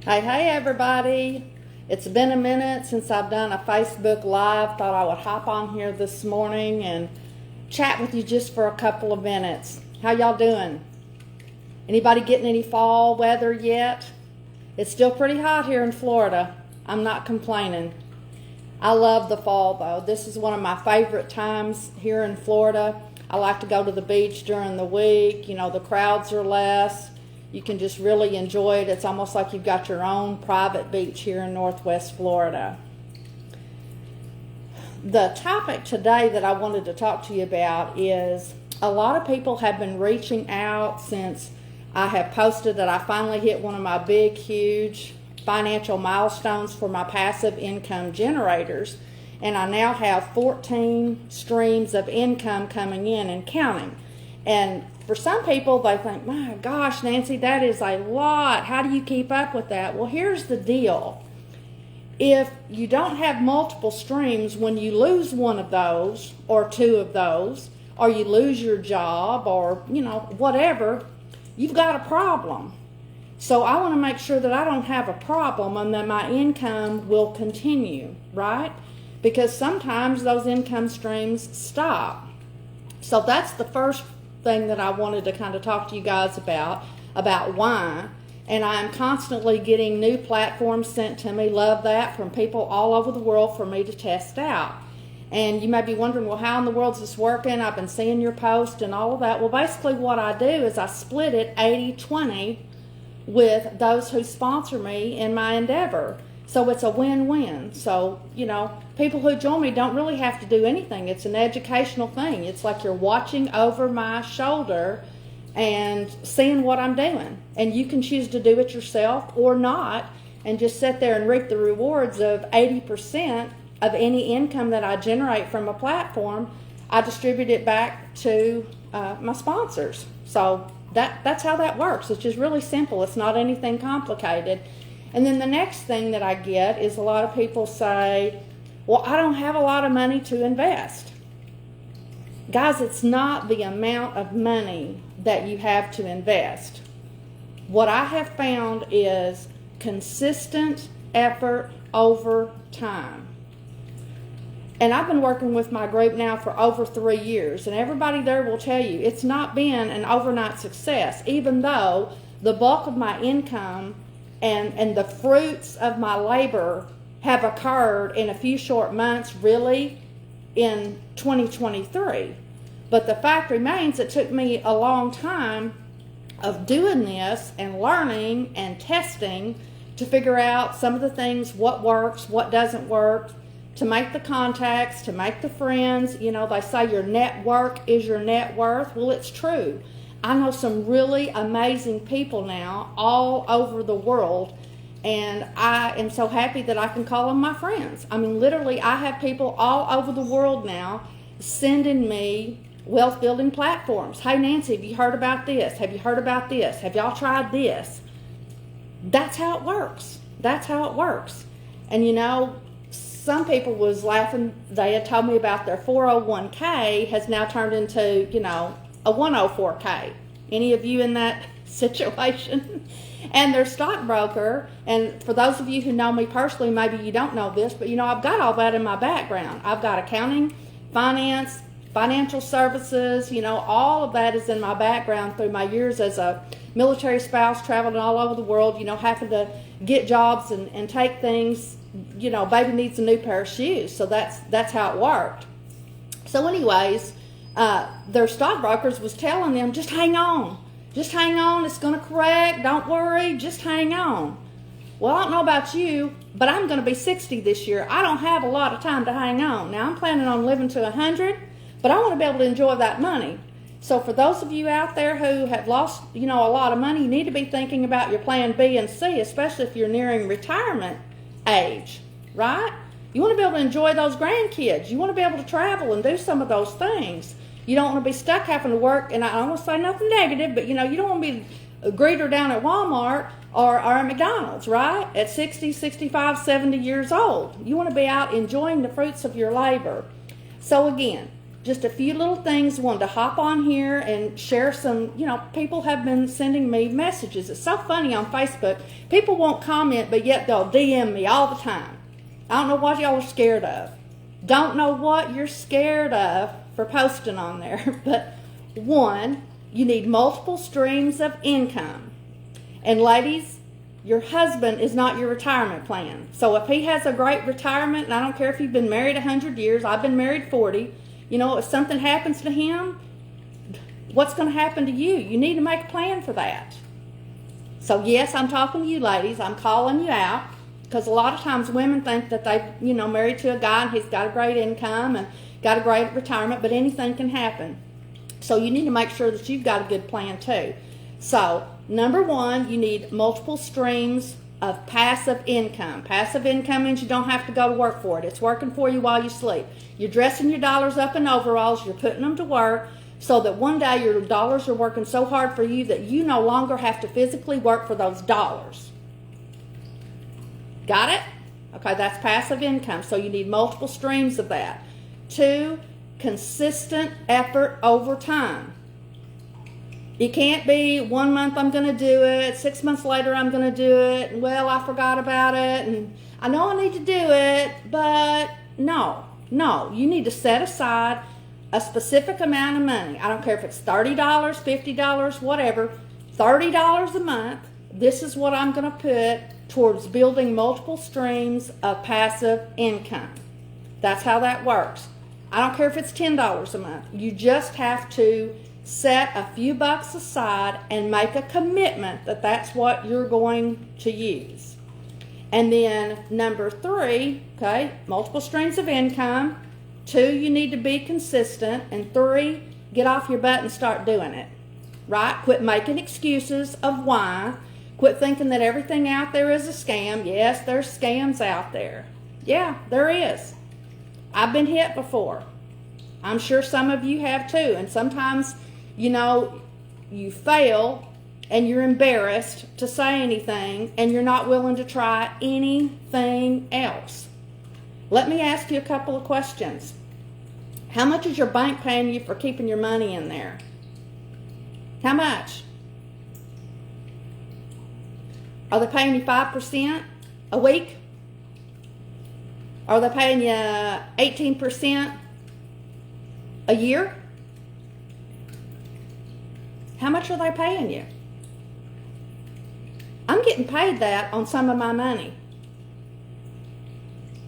Hey, everybody. It's been a minute since I've done a Facebook Live. Thought I would hop on here this morning and chat with you just for a couple of minutes. How y'all doing? Anybody getting any fall weather yet? It's still pretty hot here in Florida. I'm not complaining. I love the fall, though. This is one of my favorite times here in Florida. I like to go to the beach during the week. You know, the crowds are less. You can just really enjoy it. It's almost like you've got your own private beach here in Northwest Florida. The topic today that I wanted to talk to you about is a lot of people have been reaching out since I have posted that I finally hit one of my big, huge financial milestones for my passive income generators. And I now have 14 streams of income coming in and counting. And for some people, they think, my gosh, Nancy, that is a lot. How do you keep up with that? Well, here's the deal. If you don't have multiple streams, when you lose one of those or two of those, or you lose your job or, whatever, you've got a problem. So I want to make sure that I don't have a problem and that my income will continue, right? Because sometimes those income streams stop. So that's the first thing that I wanted to kind of talk to you guys about why. And I'm constantly getting new platforms sent to me, love that, from people all over the world for me to test out. And you may be wondering, well, how in the world is this working? I've been seeing your post and all of that. Well, basically what I do is I split it 80-20 with those who sponsor me in my endeavor. So it's a win-win. So, people who join me don't really have to do anything. It's an educational thing. It's like you're watching over my shoulder and seeing what I'm doing. And you can choose to do it yourself or not and just sit there and reap the rewards of 80% of any income that I generate from a platform. I distribute it back to my sponsors. So that's how that works. It's just really simple. It's not anything complicated. And then the next thing that I get is a lot of people say, well, I don't have a lot of money to invest. Guys, it's not the amount of money that you have to invest. What I have found is consistent effort over time. And I've been working with my group now for over 3 years, and everybody there will tell you it's not been an overnight success, even though the bulk of my income and the fruits of my labor have occurred in a few short months, really, in 2023. But the fact remains, it took me a long time of doing this and learning and testing to figure out some of the things, what works, what doesn't work, to make the contacts, to make the friends. They say your network is your net worth. Well, it's true. I know some really amazing people now all over the world, and I am so happy that I can call them my friends. I mean, literally, I have people all over the world now sending me wealth building platforms. Hey, Nancy, have you heard about this? Have you heard about this? Have y'all tried this? That's how it works. That's how it works. And some people was laughing. They had told me about their 401k has now turned into, a 104k. Any of you in that situation? And their stockbroker, and for those of you who know me personally, maybe you don't know this, but I've got all that in my background. I've got accounting, finance, financial services, all of that is in my background through my years as a military spouse, traveling all over the world, having to get jobs and take things, baby needs a new pair of shoes. So that's how it worked. So anyways, their stockbrokers was telling them, just hang on, it's going to correct, don't worry, just hang on. Well, I don't know about you, but I'm going to be 60 this year. I don't have a lot of time to hang on. Now, I'm planning on living to 100, but I want to be able to enjoy that money. So for those of you out there who have lost, a lot of money, you need to be thinking about your plan B and C, especially if you're nearing retirement age, right? You want to be able to enjoy those grandkids. You want to be able to travel and do some of those things. You don't want to be stuck having to work, and I don't want to say nothing negative, but you don't want to be a greeter down at Walmart or at McDonald's, right? At 60, 65, 70 years old. You want to be out enjoying the fruits of your labor. So again, just a few little things. Wanted to hop on here and share some, people have been sending me messages. It's so funny on Facebook. People won't comment, but yet they'll DM me all the time. I don't know what y'all are scared of. Don't know what you're scared of for posting on there. But one, you need multiple streams of income. And ladies, your husband is not your retirement plan. So if he has a great retirement, and I don't care if you've been married 100 years, I've been married 40, if something happens to him, what's going to happen to you? You need to make a plan for that. So yes, I'm talking to you ladies. I'm calling you out because a lot of times women think that they, married to a guy and he's got a great income and got a great retirement, but anything can happen. So you need to make sure that you've got a good plan too. So number one, you need multiple streams of passive income. Passive income means you don't have to go to work for it. It's working for you while you sleep. You're dressing your dollars up in overalls. You're putting them to work so that one day your dollars are working so hard for you that you no longer have to physically work for those dollars. Got it? Okay, that's passive income. So you need multiple streams of that. Two, consistent effort over time. You can't be 1 month I'm going to do it, 6 months later I'm going to do it, and well, I forgot about it, and I know I need to do it, but no, you need to set aside a specific amount of money. I don't care if it's $30, $50, whatever, $30 a month. This is what I'm going to put towards building multiple streams of passive income. That's how that works. I don't care if it's $10 a month. You just have to set a few bucks aside and make a commitment that that's what you're going to use. And then number three, okay, multiple streams of income. Two, you need to be consistent. And three, get off your butt and start doing it, right? Quit making excuses of why. Quit thinking that everything out there is a scam. Yes, there's scams out there. Yeah, there is. I've been hit before. I'm sure some of you have too. And sometimes, you fail and you're embarrassed to say anything and you're not willing to try anything else. Let me ask you a couple of questions. How much is your bank paying you for keeping your money in there? How much? Are they paying you 5% a week? Are they paying you 18% a year? How much are they paying you? I'm getting paid that on some of my money.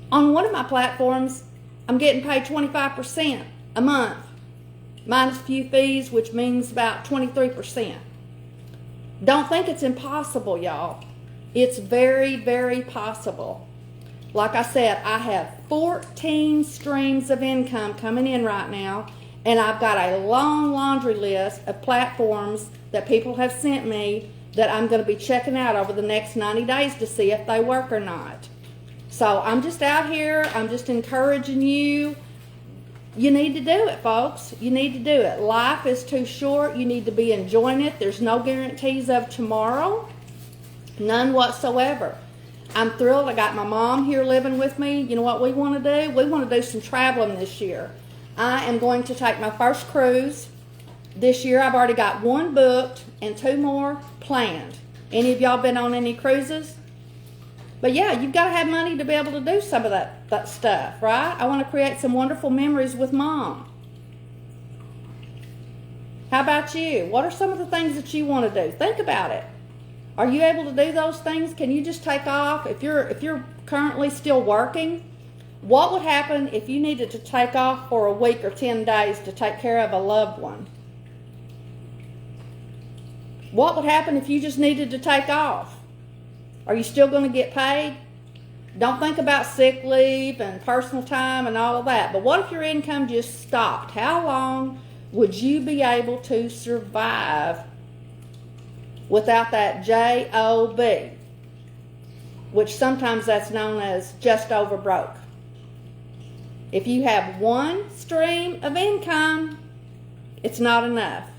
On one of my platforms, I'm getting paid 25% a month, minus a few fees, which means about 23%. Don't think it's impossible, y'all. It's very, very possible. Like I said, I have 14 streams of income coming in right now, and I've got a long laundry list of platforms that people have sent me that I'm going to be checking out over the next 90 days to see if they work or not. So I'm just out here. I'm just encouraging you. You need to do it, folks. You need to do it. Life is too short. You need to be enjoying it. There's no guarantees of tomorrow. None whatsoever. I'm thrilled. I got my mom here living with me. You know what we want to do? We want to do some traveling this year. I am going to take my first cruise this year. I've already got one booked and 2 more planned. Any of y'all been on any cruises? But yeah, you've got to have money to be able to do some of that stuff, right? I want to create some wonderful memories with Mom. How about you? What are some of the things that you want to do? Think about it. Are you able to do those things? Can you just take off? If you're currently still working, what would happen if you needed to take off for a week or 10 days to take care of a loved one? What would happen if you just needed to take off? Are you still going to get paid? Don't think about sick leave and personal time and all of that. But what if your income just stopped? How long would you be able to survive without that JOB, which sometimes that's known as just over broke? If you have one stream of income, it's not enough.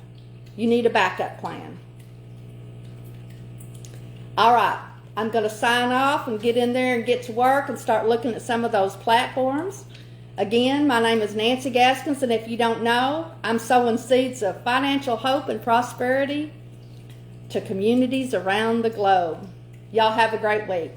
You need a backup plan. All right, I'm going to sign off and get in there and get to work and start looking at some of those platforms. Again, my name is Nancy Gaskins, and if you don't know, I'm sowing seeds of financial hope and prosperity to communities around the globe. Y'all have a great week.